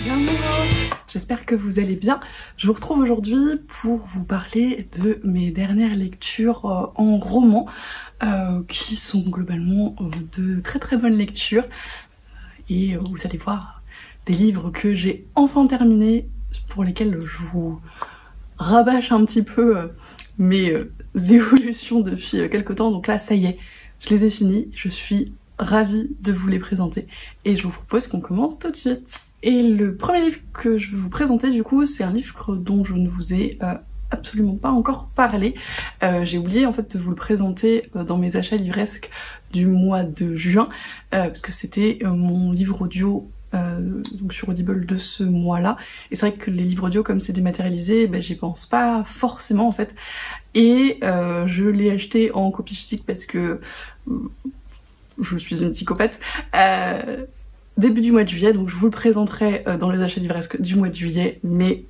Bonjour, j'espère que vous allez bien. Je vous retrouve aujourd'hui pour vous parler de mes dernières lectures en roman qui sont globalement de très bonnes lectures et vous allez voir des livres que j'ai enfin terminés, pour lesquels je vous rabâche un petit peu mes évolutions depuis quelques temps. Donc là ça y est, je les ai finis, je suis ravie de vous les présenter et je vous propose qu'on commence tout de suite. Et le premier livre que je vais vous présenter du coup, c'est un livre dont je ne vous ai absolument pas encore parlé. J'ai oublié en fait de vous le présenter dans mes achats livresques du mois de juin, parce que c'était mon livre audio donc sur Audible de ce mois-là. Et c'est vrai que les livres audio, comme c'est dématérialisé, j'y pense pas forcément en fait. Et je l'ai acheté en copie physique parce que je suis une psychopathe. Début du mois de juillet, donc je vous le présenterai dans les achats livresques du mois de juillet, mais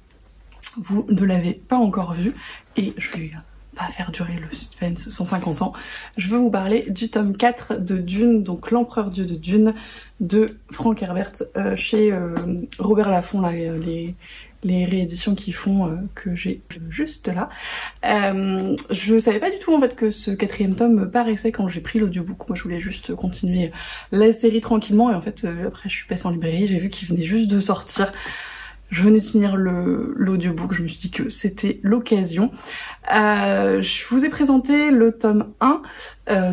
vous ne l'avez pas encore vu et je vais pas faire durer le suspense 150 ans. Je veux vous parler du tome 4 de Dune, donc l'Empereur Dieu de Dune de Frank Herbert chez Robert Laffont, là, les rééditions qu'ils font que j'ai juste là. Je savais pas du tout en fait que ce 4e tome paraissait quand j'ai pris l'audiobook. Moi je voulais juste continuer la série tranquillement et en fait après je suis passée en librairie, j'ai vu qu'il venait juste de sortir. Je venais de finir l'audiobook, je me suis dit que c'était l'occasion. Je vous ai présenté le tome 1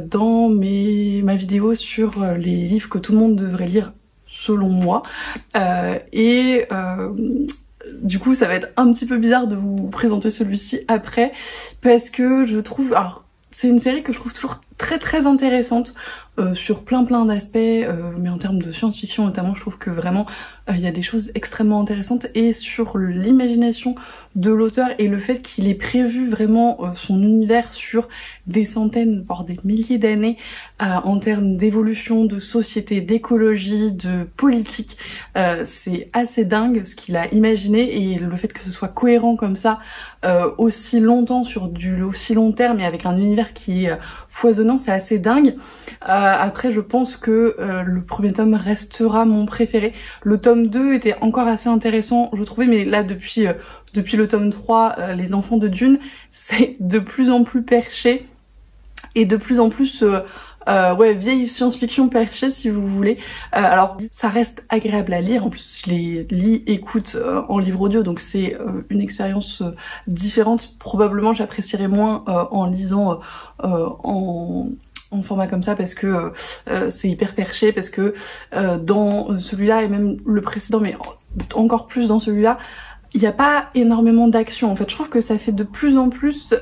dans ma vidéo sur les livres que tout le monde devrait lire selon moi. Du coup ça va être un petit peu bizarre de vous présenter celui-ci après parce que je trouve... Alors c'est une série que je trouve toujours très intéressante sur plein d'aspects, mais en termes de science-fiction notamment, je trouve que vraiment il y a des choses extrêmement intéressantes et sur l'imagination de l'auteur et le fait qu'il ait prévu vraiment son univers sur des centaines, voire des milliers d'années en termes d'évolution, de société, d'écologie, de politique. C'est assez dingue ce qu'il a imaginé et le fait que ce soit cohérent comme ça aussi longtemps sur du aussi long terme et avec un univers qui est foisonnant, c'est assez dingue. Après je pense que le premier tome restera mon préféré. Le tome 2 était encore assez intéressant je trouvais, mais là depuis le tome 3, les enfants de Dune, c'est de plus en plus perché et de plus en plus vieille science-fiction perchée si vous voulez. Alors ça reste agréable à lire, en plus je les lis, écoute en livre audio, donc c'est une expérience différente. Probablement j'apprécierais moins en lisant en format comme ça parce que c'est hyper perché, parce que dans celui-là et même le précédent, mais encore plus dans celui-là, il n'y a pas énormément d'action. En fait je trouve que ça fait de plus en plus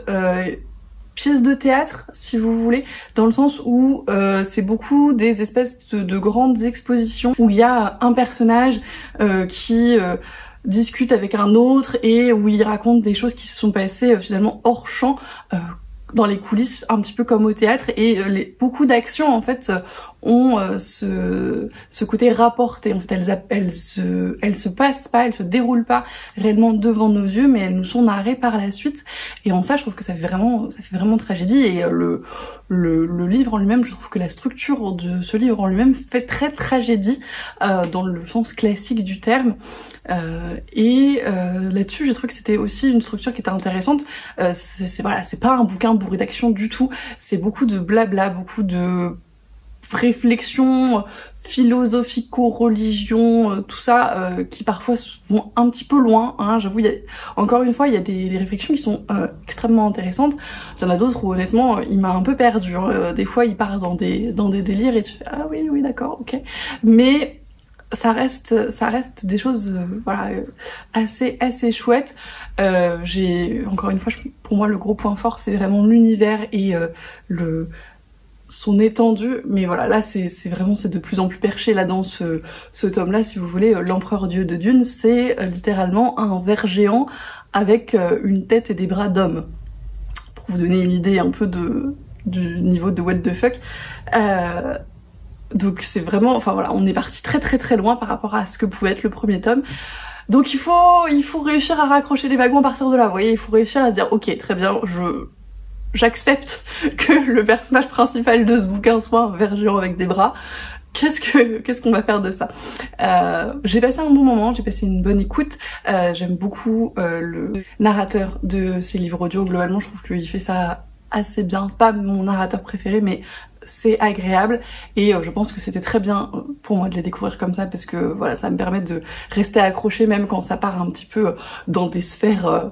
pièce de théâtre si vous voulez, dans le sens où c'est beaucoup des espèces de grandes expositions où il y a un personnage qui discute avec un autre et où il raconte des choses qui se sont passées finalement hors champ, dans les coulisses, un petit peu comme au théâtre, et beaucoup d'actions en fait ont ce côté rapporté. En fait elles se passent pas, elles se déroulent pas réellement devant nos yeux, mais elles nous sont narrées par la suite, et en ça je trouve que ça fait vraiment tragédie. Et le livre en lui-même, je trouve que la structure de ce livre en lui-même fait très tragédie dans le sens classique du terme, là-dessus j'ai trouvé que c'était aussi une structure qui était intéressante. C'est pas un bouquin bourré d'action du tout, c'est beaucoup de blabla, beaucoup de réflexions philosophico-religion, tout ça qui parfois vont un petit peu loin, hein, j'avoue. Encore une fois il y a des réflexions qui sont extrêmement intéressantes. Il y en a d'autres où honnêtement il m'a un peu perdu, hein. Des fois il part dans des délires et tu fais ah oui d'accord, ok, mais ça reste des choses assez chouettes. Encore une fois, pour moi le gros point fort c'est vraiment l'univers et son étendue, mais voilà, là c'est de plus en plus perché là dans ce tome là si vous voulez. L'Empereur Dieu de Dune, c'est littéralement un ver géant avec une tête et des bras d'homme, pour vous donner une idée un peu du niveau de what the fuck. Donc c'est vraiment, enfin voilà, on est parti très loin par rapport à ce que pouvait être le premier tome. Donc il faut réussir à raccrocher les wagons à partir de là, vous voyez, il faut réussir à se dire ok très bien, j'accepte que le personnage principal de ce bouquin soit un ver géant avec des bras. qu'est-ce qu'on va faire de ça? J'ai passé un bon moment, j'ai passé une bonne écoute. J'aime beaucoup le narrateur de ces livres audio. Globalement, je trouve qu'il fait ça assez bien. C'est pas mon narrateur préféré, mais c'est agréable et je pense que c'était très bien pour moi de les découvrir comme ça parce que voilà, ça me permet de rester accrochée même quand ça part un petit peu dans des sphères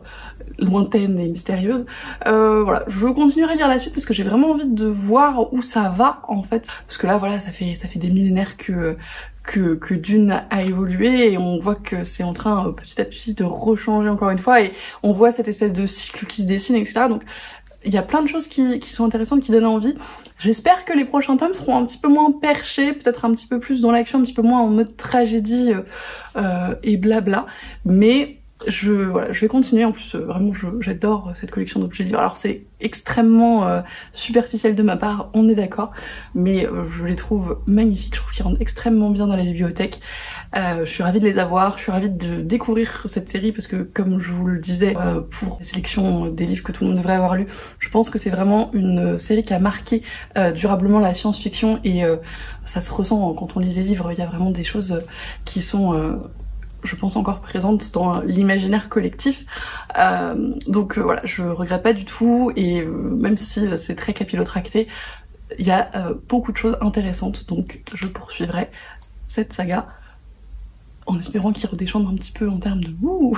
lointaines et mystérieuses. Voilà, je continuerai à lire la suite parce que j'ai vraiment envie de voir où ça va en fait, parce que là voilà, ça fait des millénaires que Dune a évolué et on voit que c'est en train petit à petit de rechanger encore une fois et on voit cette espèce de cycle qui se dessine, etc. Donc il y a plein de choses qui sont intéressantes, qui donnent envie. J'espère que les prochains tomes seront un petit peu moins perchés, peut-être un petit peu plus dans l'action, un petit peu moins en mode tragédie et blabla. Mais je vais continuer. En plus, vraiment, j'adore cette collection d'objets livres. Alors c'est extrêmement superficiel de ma part, on est d'accord, mais je les trouve magnifiques. Je trouve qu'ils rentrent extrêmement bien dans la bibliothèque. Je suis ravie de les avoir, je suis ravie de découvrir cette série parce que comme je vous le disais pour la sélection des livres que tout le monde devrait avoir lu, je pense que c'est vraiment une série qui a marqué durablement la science-fiction et ça se ressent quand on lit les livres. Il y a vraiment des choses qui sont je pense encore présentes dans l'imaginaire collectif. Donc voilà, je regrette pas du tout et même si c'est très capillotracté, il y a beaucoup de choses intéressantes, donc je poursuivrai cette saga en espérant qu'il redescende un petit peu en termes de wouh,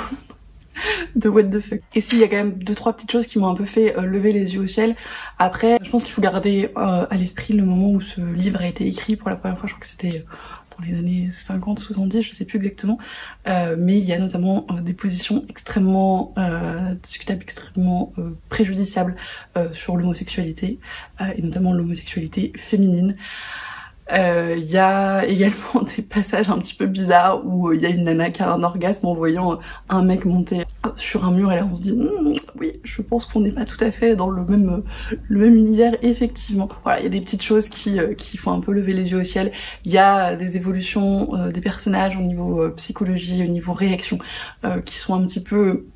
de what the fuck. Et si, il y a quand même 2-3 petites choses qui m'ont un peu fait lever les yeux au ciel. Après, je pense qu'il faut garder à l'esprit le moment où ce livre a été écrit pour la première fois. Je crois que c'était dans les années 50-70, je sais plus exactement. Mais il y a notamment des positions extrêmement discutables, extrêmement préjudiciables sur l'homosexualité, et notamment l'homosexualité féminine. Il y a également des passages un petit peu bizarres où il y a une nana qui a un orgasme en voyant un mec monter sur un mur et là on se dit oui, je pense qu'on n'est pas tout à fait dans le même univers effectivement. Voilà, il y a des petites choses qui font un peu lever les yeux au ciel. Il y a des évolutions des personnages au niveau psychologie, au niveau réaction qui sont un petit peu...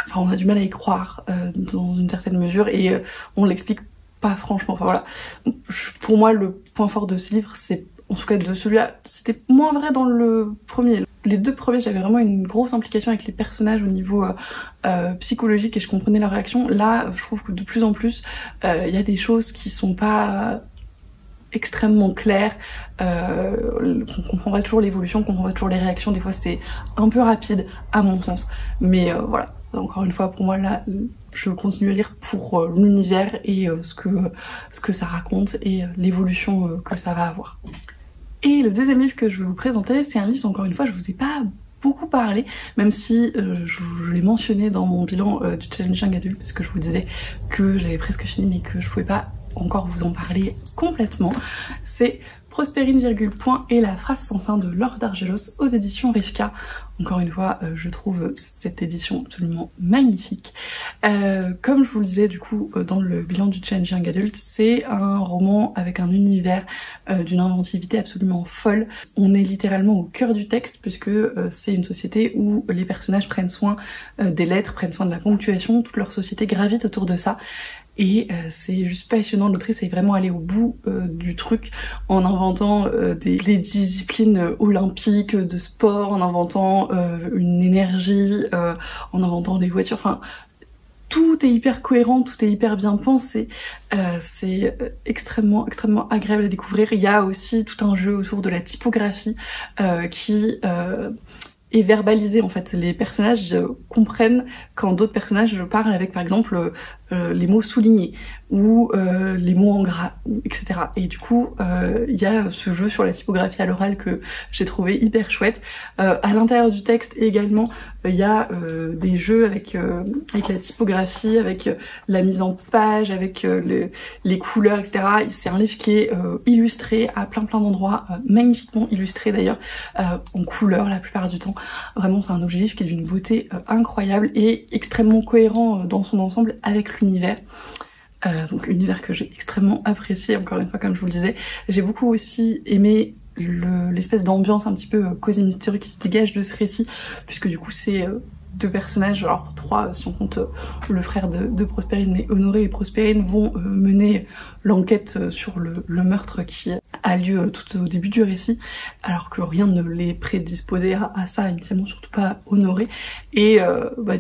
Enfin, on a du mal à y croire dans une certaine mesure et on l'explique pas franchement. Enfin voilà, pour moi le point fort de ce livre, c'est en tout cas de celui-là, c'était moins vrai dans le premier. Les deux premiers, j'avais vraiment une grosse implication avec les personnages au niveau psychologique et je comprenais leur réaction. Là, je trouve que de plus en plus, il y a des choses qui sont pas extrêmement claires. On comprend pas toujours l'évolution, on comprend pas toujours les réactions. Des fois, c'est un peu rapide à mon sens. Mais voilà, encore une fois, pour moi là, je continue à lire pour l'univers et ce que ça raconte et l'évolution que ça va avoir. Et le deuxième livre que je vais vous présenter, c'est un livre, encore une fois, je vous ai pas beaucoup parlé, même si je l'ai mentionné dans mon bilan du Challenge Young Adult, parce que je vous disais que j'avais presque fini mais que je pouvais pas encore vous en parler complètement. C'est Prospérine, point et la phrase sans fin de Laure Dargelos aux éditions Rivka. Encore une fois, je trouve cette édition absolument magnifique. Comme je vous le disais du coup dans le bilan du Challenge Young Adult, c'est un roman avec un univers d'une inventivité absolument folle. On est littéralement au cœur du texte puisque c'est une société où les personnages prennent soin des lettres, prennent soin de la ponctuation, toute leur société gravite autour de ça. Et c'est juste passionnant, l'autrice est vraiment allée au bout du truc en inventant des disciplines olympiques de sport, en inventant une énergie, en inventant des voitures, enfin tout est hyper cohérent, tout est hyper bien pensé, c'est extrêmement agréable à découvrir. Il y a aussi tout un jeu autour de la typographie qui est verbalisé en fait. Les personnages comprennent quand d'autres personnages parlent avec par exemple les mots soulignés ou les mots en gras, etc. Et du coup, il y a ce jeu sur la typographie à l'oral que j'ai trouvé hyper chouette. À l'intérieur du texte également, il y a des jeux avec la typographie, avec la mise en page, avec les couleurs, etc. C'est un livre qui est illustré à plein d'endroits, magnifiquement illustré d'ailleurs, en couleurs la plupart du temps. Vraiment, c'est un objet livre qui est d'une beauté incroyable et extrêmement cohérent dans son ensemble avec l'univers. Donc univers que j'ai extrêmement apprécié, encore une fois comme je vous le disais. J'ai beaucoup aussi aimé l'espèce d'ambiance un petit peu cosy mystery qui se dégage de ce récit, puisque du coup c'est deux personnages, alors trois si on compte le frère de Prospérine, mais Honoré et Prospérine vont mener l'enquête sur le meurtre qui a lieu tout au début du récit, alors que rien ne les prédisposait à ça, initialement, surtout pas Honoré. Et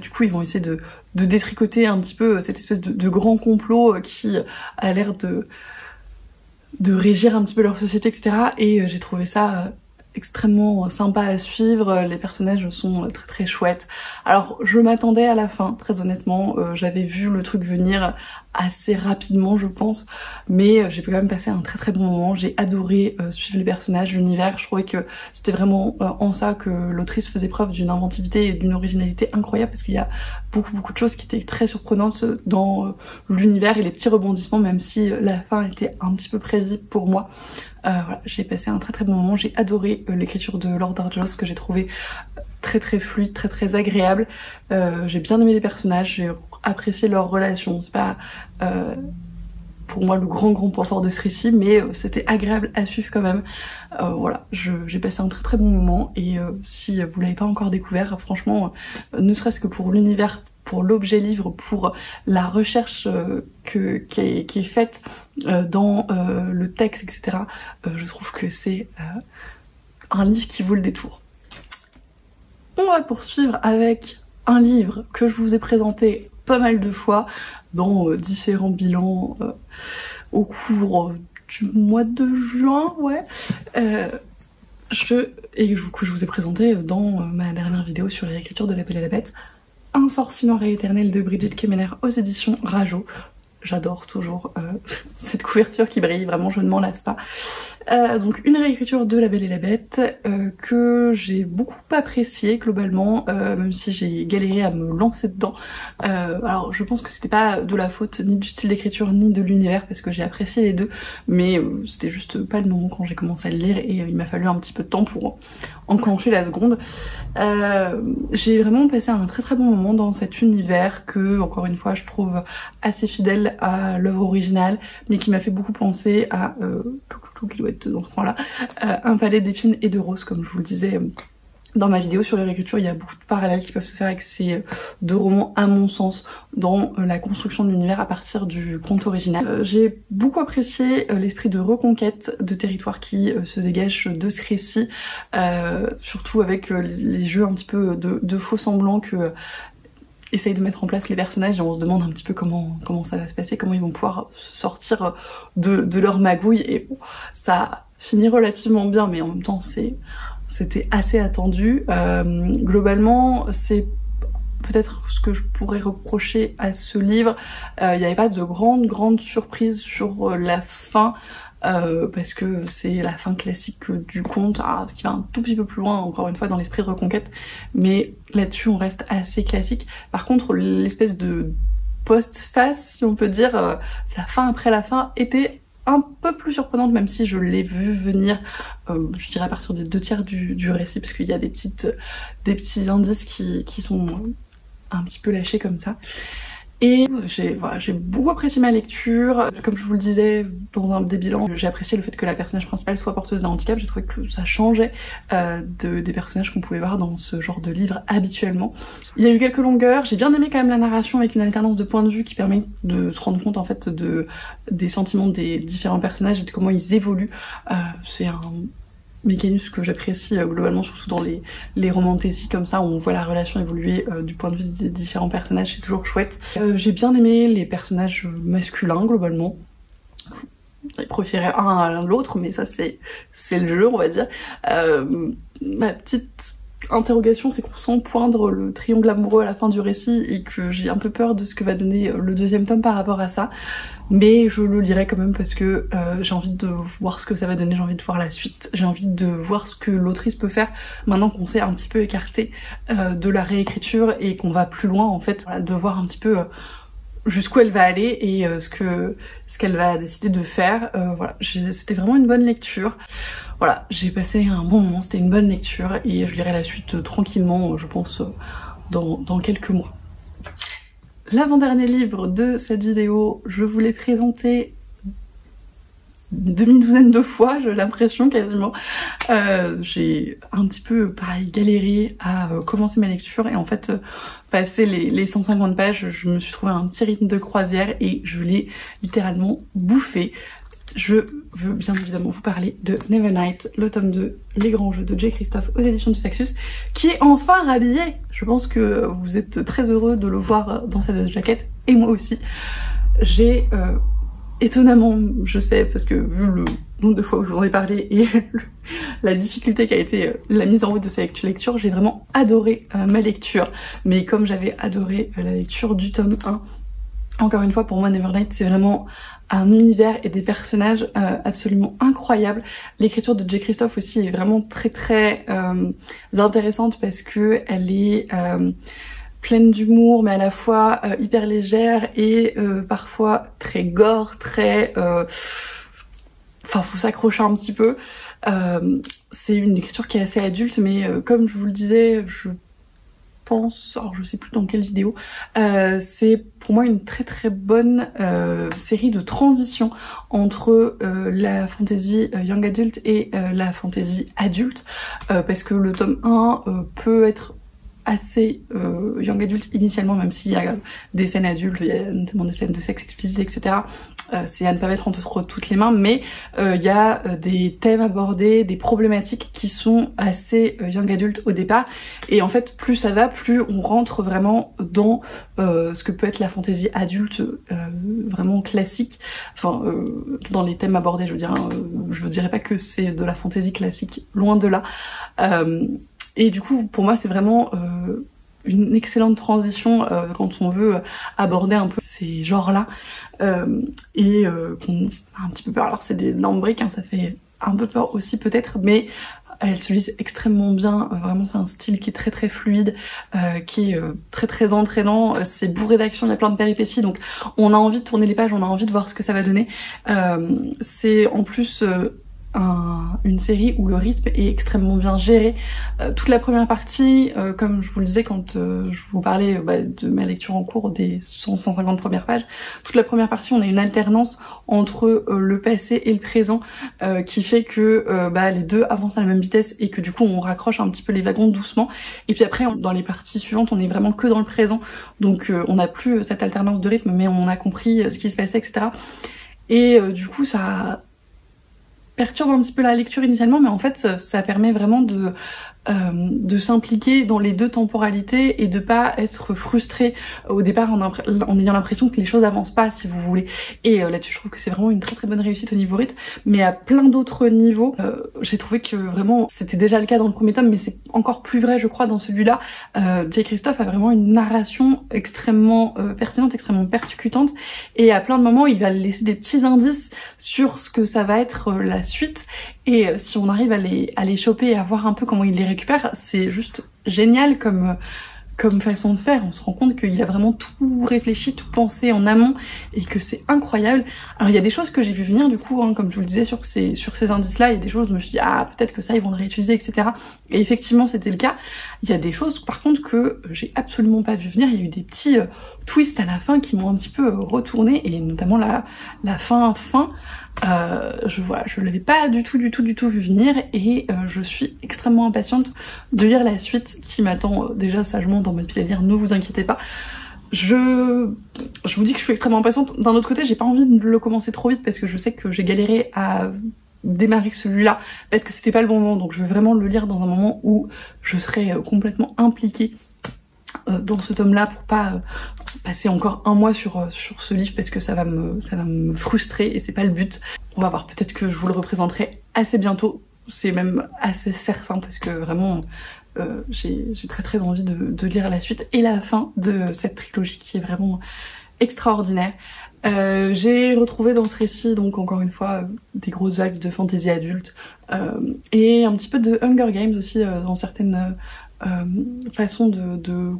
du coup ils vont essayer de détricoter un petit peu cette espèce de grand complot qui a l'air de régir un petit peu leur société, etc. Et j'ai trouvé ça extrêmement sympa à suivre, les personnages sont très très chouettes. Alors je m'attendais à la fin, très honnêtement, j'avais vu le truc venir assez rapidement je pense, mais j'ai quand même passé un très très bon moment, j'ai adoré suivre les personnages, l'univers, je trouvais que c'était vraiment en ça que l'autrice faisait preuve d'une inventivité et d'une originalité incroyable, parce qu'il y a beaucoup de choses qui étaient très surprenantes dans l'univers et les petits rebondissements, même si la fin était un petit peu prévisible pour moi. Voilà, j'ai passé un très très bon moment, j'ai adoré l'écriture de Lord Argos que j'ai trouvé très très fluide, très très agréable. J'ai bien aimé les personnages, j'ai apprécié leurs relations. C'est pas pour moi le grand point fort de ce récit, mais c'était agréable à suivre quand même. Voilà, j'ai passé un très très bon moment, et si vous l'avez pas encore découvert, franchement, ne serait-ce que pour l'univers, pour l'objet livre, pour la recherche qui est faite dans le texte, etc. Je trouve que c'est un livre qui vaut le détour. On va poursuivre avec un livre que je vous ai présenté pas mal de fois dans différents bilans au cours du mois de juin, ouais. Et du coup je vous ai présenté dans ma dernière vidéo sur les écritures de La Belle et la Bête, Un sorcier noir et éternel de Brigid Kemmerer aux éditions Rajo. J'adore toujours cette couverture qui brille, vraiment je ne m'en lasse pas. Donc une réécriture de La Belle et la Bête que j'ai beaucoup appréciée globalement, même si j'ai galéré à me lancer dedans. Alors je pense que c'était pas de la faute ni du style d'écriture ni de l'univers, parce que j'ai apprécié les deux, mais c'était juste pas le moment quand j'ai commencé à le lire, et il m'a fallu un petit peu de temps pour enclencher la seconde. J'ai vraiment passé un très très bon moment dans cet univers que, encore une fois, je trouve assez fidèle à l'œuvre originale, mais qui m'a fait beaucoup penser à qui doit être dans ce coin-là, Un palais d'épines et de roses, comme je vous le disais dans ma vidéo sur les réécritures. Il y a beaucoup de parallèles qui peuvent se faire avec ces deux romans, à mon sens, dans la construction de l'univers à partir du conte original. J'ai beaucoup apprécié l'esprit de reconquête de territoire qui se dégage de ce récit, surtout avec les jeux un petit peu de faux semblants que essayent de mettre en place les personnages, et on se demande un petit peu comment ça va se passer, comment ils vont pouvoir sortir de leur magouille, et bon, ça finit relativement bien, mais en même temps c'était assez attendu. Globalement, c'est peut-être ce que je pourrais reprocher à ce livre. Il n'y avait pas de grande surprise sur la fin, parce que c'est la fin classique du conte, qui va un tout petit peu plus loin, encore une fois, dans l'esprit de reconquête, mais là-dessus on reste assez classique. Par contre, l'espèce de post-face, si on peut dire, la fin après la fin, était un peu plus surprenante, même si je l'ai vu venir, je dirais à partir des 2/3 du récit, parce qu'il y a des petits indices qui sont un petit peu lâchés comme ça. Et j'ai beaucoup apprécié ma lecture. Comme je vous le disais dans un des bilans, j'ai apprécié le fait que la personnage principale soit porteuse d'un handicap. J'ai trouvé que ça changeait des personnages qu'on pouvait voir dans ce genre de livre habituellement. Il y a eu quelques longueurs, j'ai bien aimé quand même la narration avec une alternance de points de vue qui permet de se rendre compte en fait des sentiments des différents personnages et de comment ils évoluent. C'est un mécanisme que j'apprécie globalement, surtout dans les romantésies comme ça, où on voit la relation évoluer du point de vue des différents personnages, c'est toujours chouette. J'ai bien aimé les personnages masculins globalement. J'ai préféré un à l'un de l'autre, mais ça c'est le jeu, on va dire. Ma petite interrogation, c'est qu'on sent poindre le triangle amoureux à la fin du récit, et que j'ai un peu peur de ce que va donner le deuxième tome par rapport à ça. Mais je le lirai quand même parce que j'ai envie de voir ce que ça va donner, j'ai envie de voir la suite, j'ai envie de voir ce que l'autrice peut faire maintenant qu'on s'est un petit peu écarté de la réécriture et qu'on va plus loin en fait, de voir un petit peu jusqu'où elle va aller et ce qu'elle va décider de faire. Voilà, c'était vraiment une bonne lecture. Voilà, j'ai passé un bon moment, c'était une bonne lecture et je lirai la suite tranquillement, je pense, dans quelques mois. L'avant-dernier livre de cette vidéo, je vous l'ai présenté une demi-douzaine de fois, j'ai l'impression quasiment. J'ai un petit peu, pareil, galéré à commencer ma lecture et en fait, passé les 150 pages, je me suis trouvé un petit rythme de croisière et je l'ai littéralement bouffé. Je veux bien évidemment vous parler de Nevernight, le tome 2, Les Grands Jeux de J. Christophe aux éditions du Saxus, qui est enfin rhabillé. Je pense que vous êtes très heureux de le voir dans cette jaquette, et moi aussi. J'ai étonnamment, je sais, parce que vu le nombre de fois où je vous en ai parlé et la difficulté qu'a été la mise en route de cette lecture, j'ai vraiment adoré ma lecture. Mais comme j'avais adoré la lecture du tome 1, encore une fois, pour moi, Nevernight, c'est vraiment un univers et des personnages absolument incroyables. L'écriture de J. Christophe aussi est vraiment très intéressante parce que elle est pleine d'humour, mais à la fois hyper légère et parfois très gore, très... Enfin, faut s'accrocher un petit peu. C'est une écriture qui est assez adulte, mais comme je vous le disais, je pense, alors je sais plus dans quelle vidéo, c'est pour moi une très bonne série de transition entre la fantasy young adult et la fantasy adulte, parce que le tome 1 peut être assez young adult initialement, même s'il y a des scènes adultes, il y a notamment des scènes de sexe explicite, etc. C'est à ne pas mettre entre toutes les mains, mais il y a des thèmes abordés, des problématiques qui sont assez young adult au départ, et en fait plus ça va, plus on rentre vraiment dans ce que peut être la fantaisie adulte vraiment classique, enfin dans les thèmes abordés, je veux dire, hein, je dirais pas que c'est de la fantaisie classique, loin de là. Et du coup, pour moi, c'est vraiment une excellente transition quand on veut aborder un peu ces genres-là. Et qu'on a un petit peu peur. Alors, c'est des énormes briques, hein, ça fait un peu peur aussi peut-être, mais elles se lisent extrêmement bien. Vraiment, c'est un style qui est très fluide, qui est très entraînant. C'est bourré d'action, il y a plein de péripéties, donc on a envie de tourner les pages, on a envie de voir ce que ça va donner. C'est en plus... une série où le rythme est extrêmement bien géré. Toute la première partie, comme je vous le disais quand je vous parlais de ma lecture en cours des 150 premières pages, toute la première partie on a une alternance entre le passé et le présent qui fait que les deux avancent à la même vitesse et que du coup on raccroche un petit peu les wagons doucement, et puis après dans les parties suivantes on est vraiment que dans le présent, donc on n'a plus cette alternance de rythme, mais on a compris ce qui se passait, etc. Et du coup ça perturbe un petit peu la lecture initialement, mais en fait ça permet vraiment de s'impliquer dans les deux temporalités et de pas être frustré au départ en ayant l'impression que les choses avancent pas, si vous voulez. Et là-dessus je trouve que c'est vraiment une très bonne réussite au niveau rythme, mais à plein d'autres niveaux. J'ai trouvé que vraiment c'était déjà le cas dans le premier tome, mais c'est encore plus vrai je crois dans celui-là. J. Christophe a vraiment une narration extrêmement pertinente, extrêmement percutante, et à plein de moments il va laisser des petits indices sur ce que ça va être la suite. Et si on arrive à les choper et à voir un peu comment il les récupère, c'est juste génial comme façon de faire. On se rend compte qu'il a vraiment tout réfléchi, tout pensé en amont, et que c'est incroyable. Alors il y a des choses que j'ai vu venir du coup, hein, comme je vous le disais, sur ces indices-là, il y a des choses où je me suis dit ah peut-être que ça ils vont le réutiliser, etc. Et effectivement c'était le cas. Il y a des choses par contre que j'ai absolument pas vu venir. Il y a eu des petits twists à la fin qui m'ont un petit peu retourné, et notamment la fin. Je l'avais pas du tout vu venir, et je suis extrêmement impatiente de lire la suite qui m'attend déjà sagement dans ma pile à lire, ne vous inquiétez pas. Je vous dis que je suis extrêmement impatiente. D'un autre côté, j'ai pas envie de le commencer trop vite parce que je sais que j'ai galéré à démarrer celui-là parce que c'était pas le bon moment, donc je veux vraiment le lire dans un moment où je serai complètement impliquée dans ce tome-là pour pas passer encore un mois sur ce livre parce que ça va me frustrer et c'est pas le but. On va voir, peut-être que je vous le représenterai assez bientôt, c'est même assez certain parce que vraiment j'ai très envie de lire la suite et la fin de cette trilogie qui est vraiment extraordinaire. J'ai retrouvé dans ce récit donc encore une fois des grosses vagues de fantasy adulte et un petit peu de Hunger Games aussi dans certaines façons de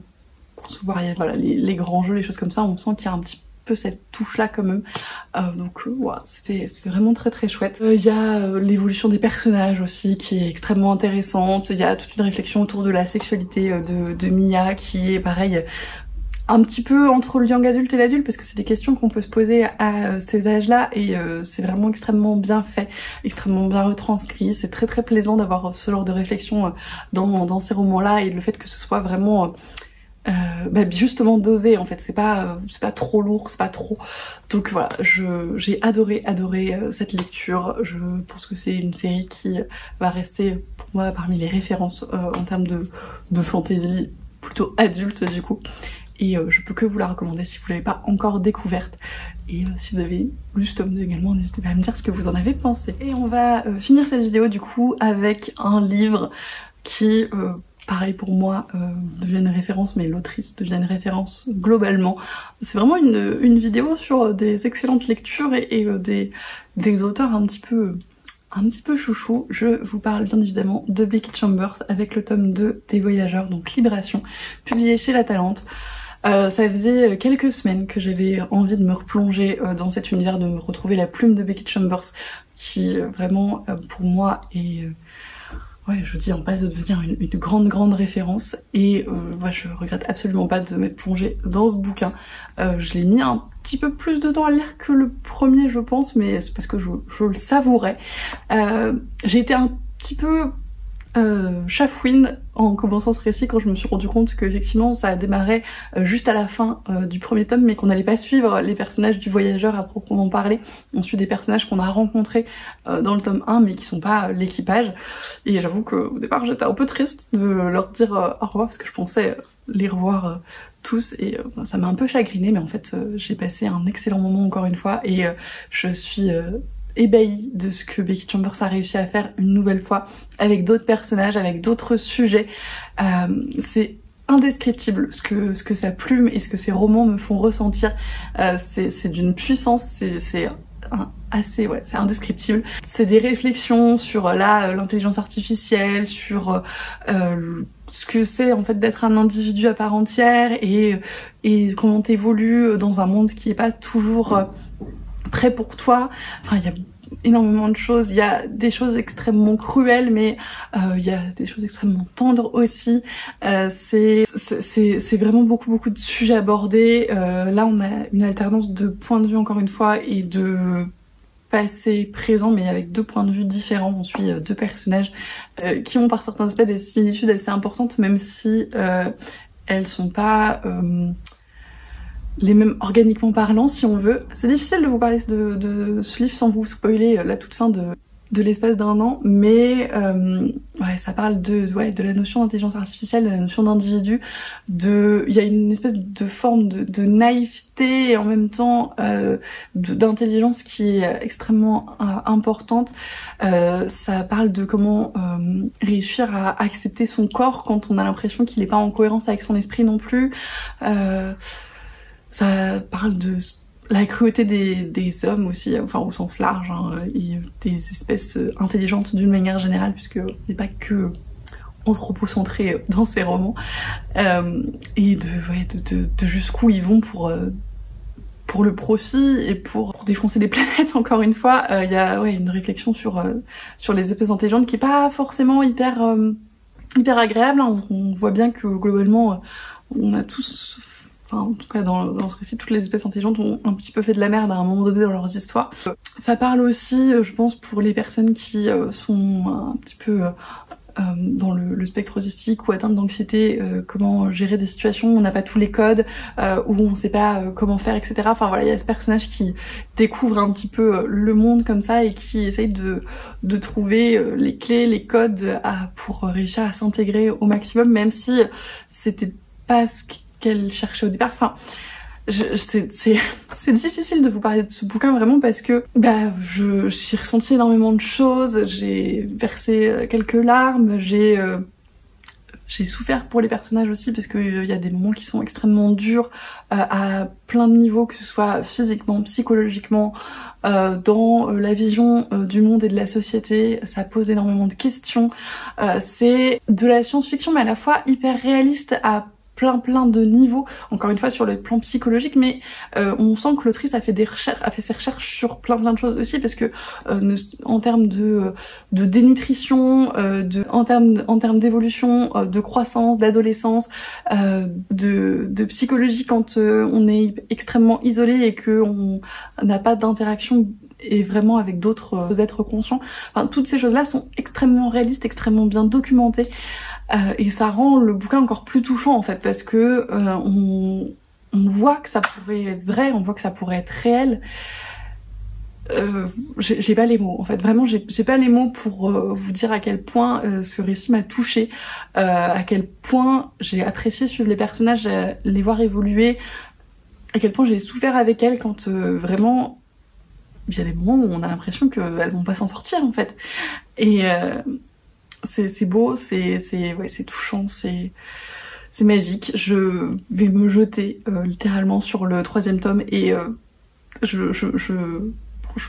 concevoir, voilà, les grands jeux, les choses comme ça, on sent qu'il y a un petit peu cette touche là quand même, donc voilà, c'était vraiment très chouette. Il y a l'évolution des personnages aussi qui est extrêmement intéressante, il y a toute une réflexion autour de la sexualité de Mia qui est pareil un petit peu entre le young adulte et l'adulte, parce que c'est des questions qu'on peut se poser à ces âges-là, et c'est vraiment extrêmement bien fait, extrêmement bien retranscrit. C'est très très plaisant d'avoir ce genre de réflexion dans ces romans-là, et le fait que ce soit vraiment justement dosé en fait, c'est pas trop lourd, c'est pas trop. Donc voilà, j'ai adoré cette lecture. Je pense que c'est une série qui va rester pour moi parmi les références en termes de fantasy plutôt adulte du coup. Et je peux que vous la recommander si vous l'avez pas encore découverte. Et si vous avez lu ce tome 2 également, n'hésitez pas à me dire ce que vous en avez pensé. Et on va finir cette vidéo du coup avec un livre qui, pareil pour moi, devient une référence, mais l'autrice devient une référence globalement. C'est vraiment une vidéo sur des excellentes lectures et des auteurs un petit peu chouchou. Je vous parle bien évidemment de Becky Chambers avec le tome 2 des Voyageurs, donc Libération, publié chez La Talente. Ça faisait quelques semaines que j'avais envie de me replonger dans cet univers, de me retrouver la plume de Becky Chambers, qui vraiment pour moi est, ouais, je dis en passe de devenir une grande référence. Et moi je regrette absolument pas de m'être plongée dans ce bouquin. Je l'ai mis un petit peu plus de temps à lire que le premier je pense, mais c'est parce que je le savourais. J'ai été un petit peu chafouine en commençant ce récit quand je me suis rendu compte qu'effectivement ça a démarré juste à la fin du premier tome, mais qu'on n'allait pas suivre les personnages du voyageur à proprement parler. On suit des personnages qu'on a rencontrés dans le tome 1 mais qui sont pas l'équipage, et j'avoue qu'au départ j'étais un peu triste de leur dire au revoir parce que je pensais les revoir tous, et ça m'a un peu chagrinée, mais en fait j'ai passé un excellent moment encore une fois, et je suis ébahie de ce que Becky Chambers a réussi à faire une nouvelle fois avec d'autres personnages, avec d'autres sujets. C'est indescriptible ce que sa plume et ce que ses romans me font ressentir. C'est d'une puissance, c'est indescriptible. C'est des réflexions sur l'intelligence artificielle, sur ce que c'est en fait d'être un individu à part entière, et comment t'évolues dans un monde qui est pas toujours prêt pour toi. Enfin, il y a énormément de choses, il y a des choses extrêmement cruelles, mais il y a des choses extrêmement tendres aussi. C'est vraiment beaucoup de sujets abordés. Là on a une alternance de points de vue encore une fois, et de passé, présent, mais avec deux points de vue différents. On suit deux personnages qui ont par certains aspects des similitudes assez importantes, même si elles sont pas les mêmes organiquement parlant, si on veut. C'est difficile de vous parler de ce livre sans vous spoiler la toute fin de l'espace d'un an, mais ouais, ça parle de la notion d'intelligence artificielle, de la notion d'individu, il y a une espèce de forme de naïveté et en même temps d'intelligence qui est extrêmement importante. Ça parle de comment réussir à accepter son corps quand on a l'impression qu'il n'est pas en cohérence avec son esprit non plus. Ça parle de la cruauté des hommes aussi, enfin au sens large, hein, et des espèces intelligentes d'une manière générale, puisque on n'est pas que anthropocentré dans ces romans, et de jusqu'où ils vont pour le profit et pour défoncer des planètes. Encore une fois, il y a une réflexion sur les espèces intelligentes qui est pas forcément hyper agréable, hein. On voit bien que globalement on a tous, enfin en tout cas dans ce récit, toutes les espèces intelligentes ont un petit peu fait de la merde à un moment donné dans leurs histoires. Ça parle aussi, je pense, pour les personnes qui sont un petit peu dans le spectre autistique ou atteintes d'anxiété, comment gérer des situations où on n'a pas tous les codes, où on sait pas comment faire, etc. Enfin voilà, il y a ce personnage qui découvre un petit peu le monde comme ça et qui essaye de trouver les clés, les codes pour réussir à s'intégrer au maximum, même si c'était pas ce qu'elle cherchait au départ. Enfin, c'est difficile de vous parler de ce bouquin vraiment parce que j'ai ressenti énormément de choses, j'ai versé quelques larmes, j'ai souffert pour les personnages aussi parce qu'il y a des moments qui sont extrêmement durs à plein de niveaux, que ce soit physiquement, psychologiquement, dans la vision du monde et de la société. Ça pose énormément de questions. C'est de la science-fiction mais à la fois hyper réaliste à plein de niveaux, encore une fois sur le plan psychologique, mais on sent que l'autrice a fait ses recherches sur plein de choses aussi, parce que en termes de dénutrition, en termes d'évolution, de croissance, d'adolescence, de psychologie quand on est extrêmement isolé et que on n'a pas d'interaction et vraiment avec d'autres êtres conscients. Enfin, toutes ces choses-là sont extrêmement réalistes, extrêmement bien documentées. Et ça rend le bouquin encore plus touchant en fait, parce que on voit que ça pourrait être vrai, on voit que ça pourrait être réel. J'ai pas les mots en fait, vraiment j'ai pas les mots pour vous dire à quel point ce récit m'a touchée, à quel point j'ai apprécié suivre les personnages, les voir évoluer, à quel point j'ai souffert avec elles quand vraiment il y a des moments où on a l'impression qu'elles vont pas s'en sortir en fait. Et c'est beau, c'est touchant, c'est magique. Je vais me jeter littéralement sur le 3e tome et je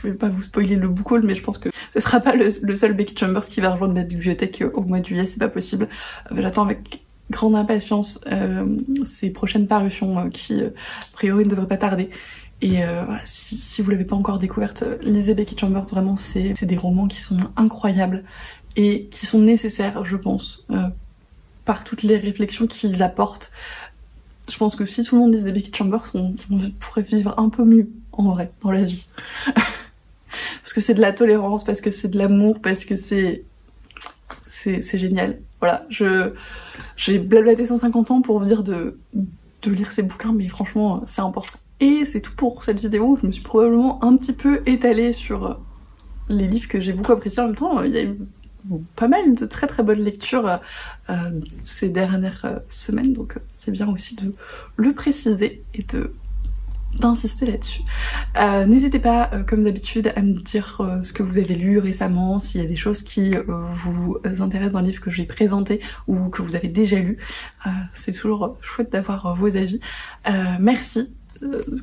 vais pas vous spoiler le book haul, mais je pense que ce sera pas le seul Becky Chambers qui va rejoindre ma bibliothèque au mois de juillet, c'est pas possible. J'attends avec grande impatience ces prochaines parutions qui a priori ne devraient pas tarder. Et voilà, si vous l'avez pas encore découverte, lisez Becky Chambers, vraiment c'est des romans qui sont incroyables et qui sont nécessaires, je pense, par toutes les réflexions qu'ils apportent. Je pense que si tout le monde lisait Becky Chambers, on pourrait vivre un peu mieux, en vrai, dans la vie. Parce que c'est de la tolérance, parce que c'est de l'amour, parce que c'est génial. Voilà, j'ai blablaté 150 ans pour vous dire de lire ces bouquins, mais franchement, c'est important. Et c'est tout pour cette vidéo. Je me suis probablement un petit peu étalée sur les livres que j'ai beaucoup appréciés. En même temps, il y a eu pas mal de très bonnes lectures ces dernières semaines, donc c'est bien aussi de le préciser et d'insister là-dessus. N'hésitez pas, comme d'habitude, à me dire ce que vous avez lu récemment, s'il y a des choses qui vous intéressent dans le livre que j'ai présenté ou que vous avez déjà lu. C'est toujours chouette d'avoir vos avis. Merci,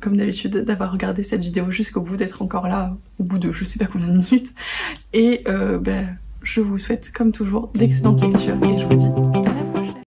comme d'habitude, d'avoir regardé cette vidéo jusqu'au bout, d'être encore là au bout de je sais pas combien de minutes. Et je vous souhaite, comme toujours, d'excellentes lectures et je vous dis